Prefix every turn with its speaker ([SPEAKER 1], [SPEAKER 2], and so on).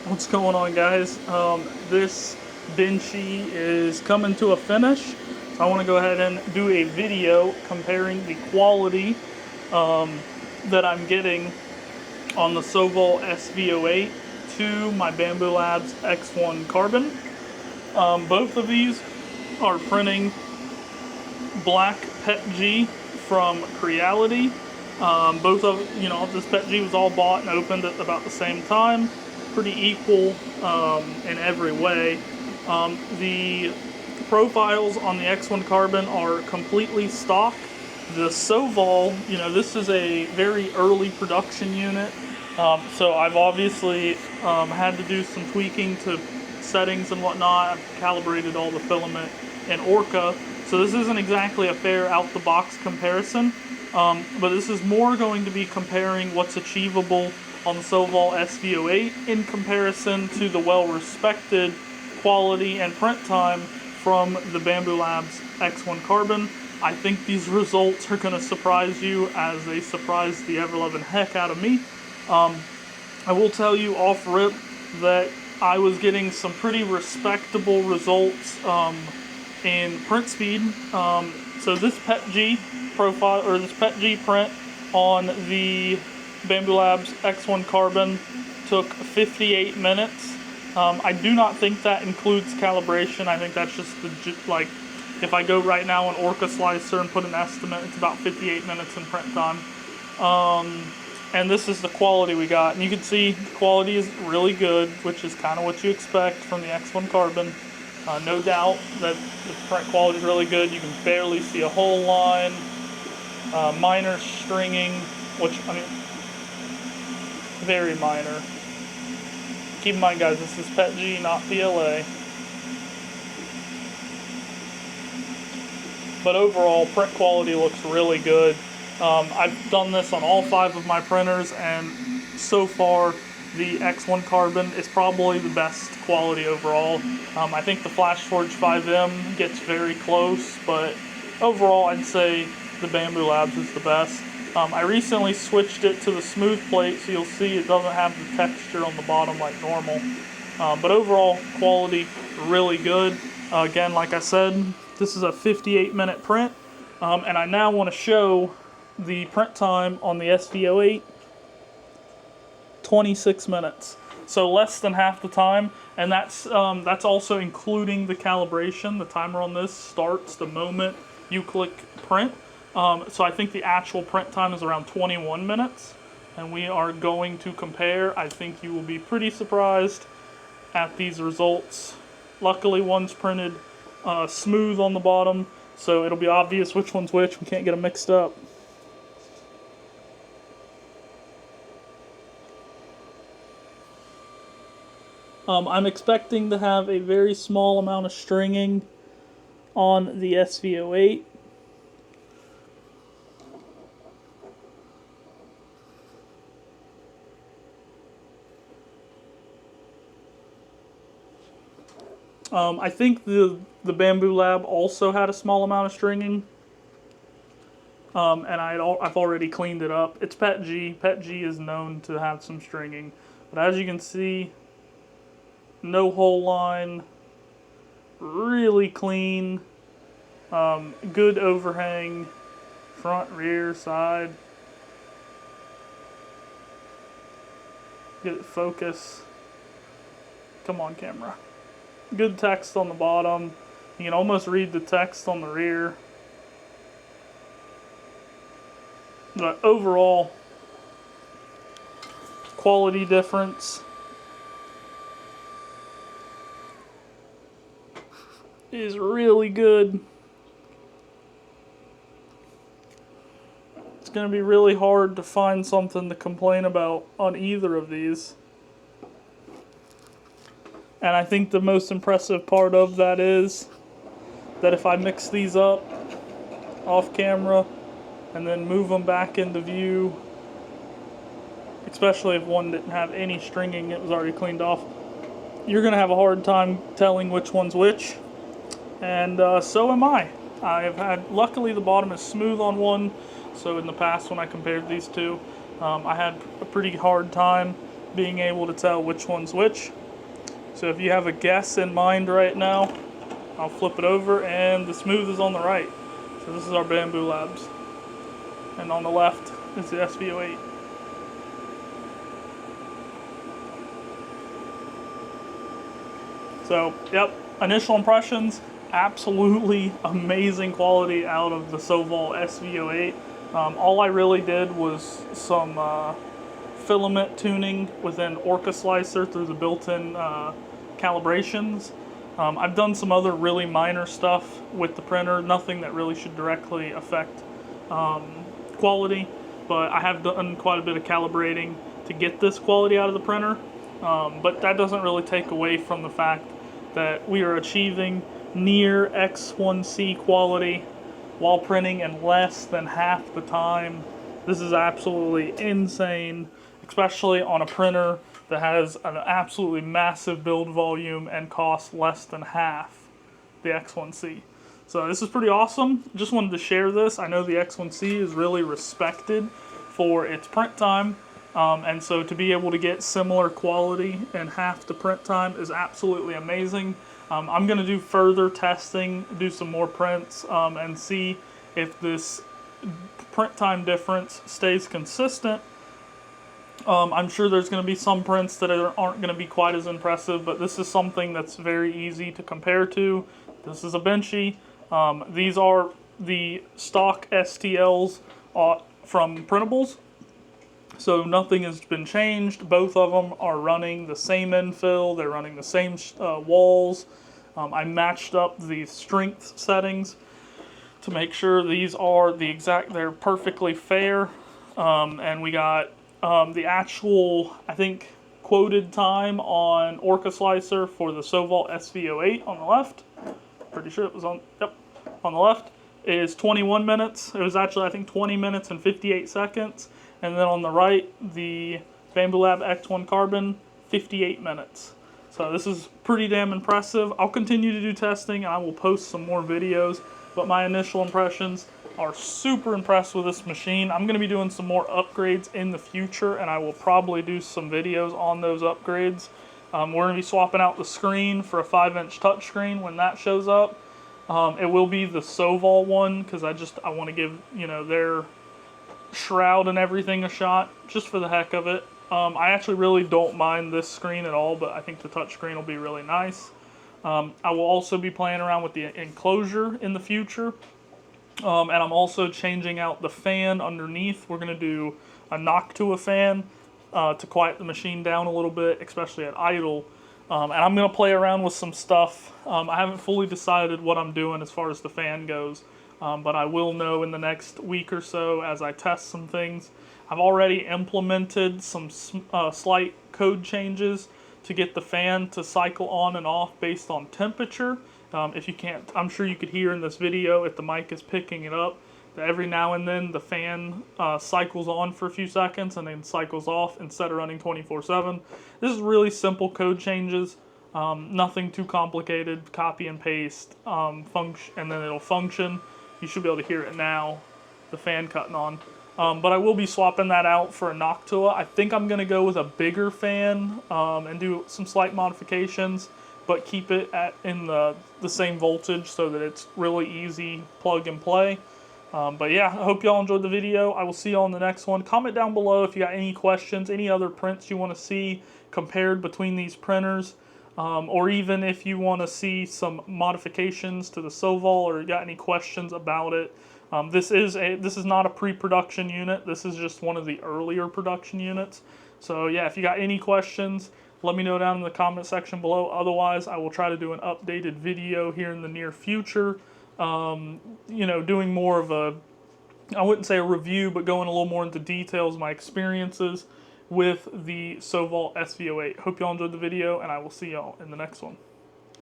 [SPEAKER 1] What's going on, guys? This Benchy is coming to a finish. I want to go ahead and do a video comparing the quality that I'm getting on the Sovol SV08 to my Bambu Labs X1 Carbon. Both of these are printing black PETG from Creality. Both of, this PETG was all bought and opened at about the same time. Pretty equal in every way. The profiles on the X1 Carbon are completely stock. The Sovol, this is a very early production unit. So I've obviously had to do some tweaking to settings and whatnot. I've calibrated all the filament in Orca. So this isn't exactly a fair out-the-box comparison, but this is more going to be comparing what's achievable on the Sovol SV08 in comparison to the well-respected quality and print time from the Bambu Labs X1 Carbon. I think these results are going to surprise you as they surprised the ever-loving heck out of me. I will tell you off rip that I was getting some pretty respectable results in print speed. So this PETG profile, or this PETG print on the Bambu Labs X1 Carbon took 58 minutes. I do not think that includes calibration. I think that's just if I go right now on Orca Slicer and put an estimate, it's about 58 minutes in print time. And this is the quality we got. And you can see the quality is really good, which is kind of what you expect from the X1 Carbon. No doubt that the print quality is really good. You can barely see a whole line. Minor stringing, which, very minor. Keep in mind, guys, this is PETG, not PLA. But overall, print quality looks really good. I've done this on all 5 of my printers, and so far the X1 Carbon is probably the best quality overall. I think the FlashForge 5M gets very close, but overall I'd say the Bambu Labs is the best. I recently switched it to the smooth plate, so you'll see it doesn't have the texture on the bottom like normal. But overall, quality really good. Again, like I said, this is a 58-minute print, and I now want to show the print time on the SV08, 26 minutes. So less than half the time, and that's also including the calibration. The timer on this starts the moment you click print. So I think the actual print time is around 21 minutes, and we are going to compare. I think you will be pretty surprised at these results. Luckily, one's printed smooth on the bottom, so it'll be obvious which one's which. We can't get them mixed up. I'm expecting to have a very small amount of stringing on the SV08. I think the Bambu Lab also had a small amount of stringing, and I've already cleaned it up. It's PETG. PETG is known to have some stringing, but as you can see, no whole line, really clean, good overhang, front, rear, side. Get it focus. Come on, camera. Good text on the bottom. You can almost read the text on the rear. But overall, quality difference is really good. It's going to be really hard to find something to complain about on either of these. And I think the most impressive part of that is that if I mix these up off camera and then move them back into view, especially if one didn't have any stringing, it was already cleaned off, you're going to have a hard time telling which one's which. And so am I. Luckily the bottom is smooth on one, so in the past when I compared these two, I had a pretty hard time being able to tell which one's which. So if you have a guess in mind right now, I'll flip it over and the smooth is on the right. So this is our Bambu Labs. And on the left is the SV08. So, yep, initial impressions, absolutely amazing quality out of the Sovol SV08. All I really did was some filament tuning within Orca Slicer through the built-in calibrations. I've done some other really minor stuff with the printer, nothing that really should directly affect quality, but I have done quite a bit of calibrating to get this quality out of the printer. But that doesn't really take away from the fact that we are achieving near X1C quality while printing in less than half the time. This is absolutely insane, especially on a printer that has an absolutely massive build volume and costs less than half the X1C. So this is pretty awesome. Just wanted to share this. I know the X1C is really respected for its print time. And so to be able to get similar quality in half the print time is absolutely amazing. I'm going to do further testing, do some more prints, and see if this print time difference stays consistent. I'm sure there's going to be some prints that aren't going to be quite as impressive, but this is something that's very easy to compare to. This is a Benchy. These are the stock STLs from printables. So nothing has been changed. Both of them are running the same infill. They're running the same walls. I matched up the strength settings to make sure these are they're perfectly fair. And we got the actual, I think, quoted time on Orca Slicer for the Sovol SV08 on the left. Pretty sure it was on the left is 21 minutes. It was actually, I think, 20 minutes and 58 seconds. And then on the right, the Bambu Labs X1 Carbon, 58 minutes. So this is pretty damn impressive. I'll continue to do testing and I will post some more videos, but my initial impressions are super impressed with this machine. I'm going to be doing some more upgrades in the future and I will probably do some videos on those upgrades. We're going to be swapping out the screen for a 5-inch touchscreen when that shows up. It will be the Sovol one because I want to give, you know, their shroud and everything a shot just for the heck of it. I actually really don't mind this screen at all, but I think the touch screen will be really nice. I will also be playing around with the enclosure in the future, and I'm also changing out the fan underneath. We're going to do a Noctua fan to quiet the machine down a little bit, especially at idle. And I'm going to play around with some stuff. I haven't fully decided what I'm doing as far as the fan goes. But I will know in the next week or so as I test some things. I've already implemented some slight code changes to get the fan to cycle on and off based on temperature. If you can't, I'm sure you could hear in this video if the mic is picking it up, that every now and then the fan cycles on for a few seconds and then cycles off instead of running 24/7. This is really simple code changes. Nothing too complicated. Copy and paste, function, and then it'll function. You should be able to hear it now, the fan cutting on. But I will be swapping that out for a Noctua. I think I'm going to go with a bigger fan and do some slight modifications, but keep it in the same voltage so that it's really easy plug and play. But yeah, I hope y'all enjoyed the video. I will see y'all in the next one. Comment down below if you got any questions, any other prints you want to see compared between these printers. Or even if you want to see some modifications to the Sovol or you got any questions about it. This is not a pre-production unit. This is just one of the earlier production units. So yeah, if you got any questions, let me know down in the comment section below. Otherwise, I will try to do an updated video here in the near future. You know, doing more of a, I wouldn't say a review, but going a little more into details, my experiences with the Sovol SV08. Hope y'all enjoyed the video, and I will see y'all in the next one.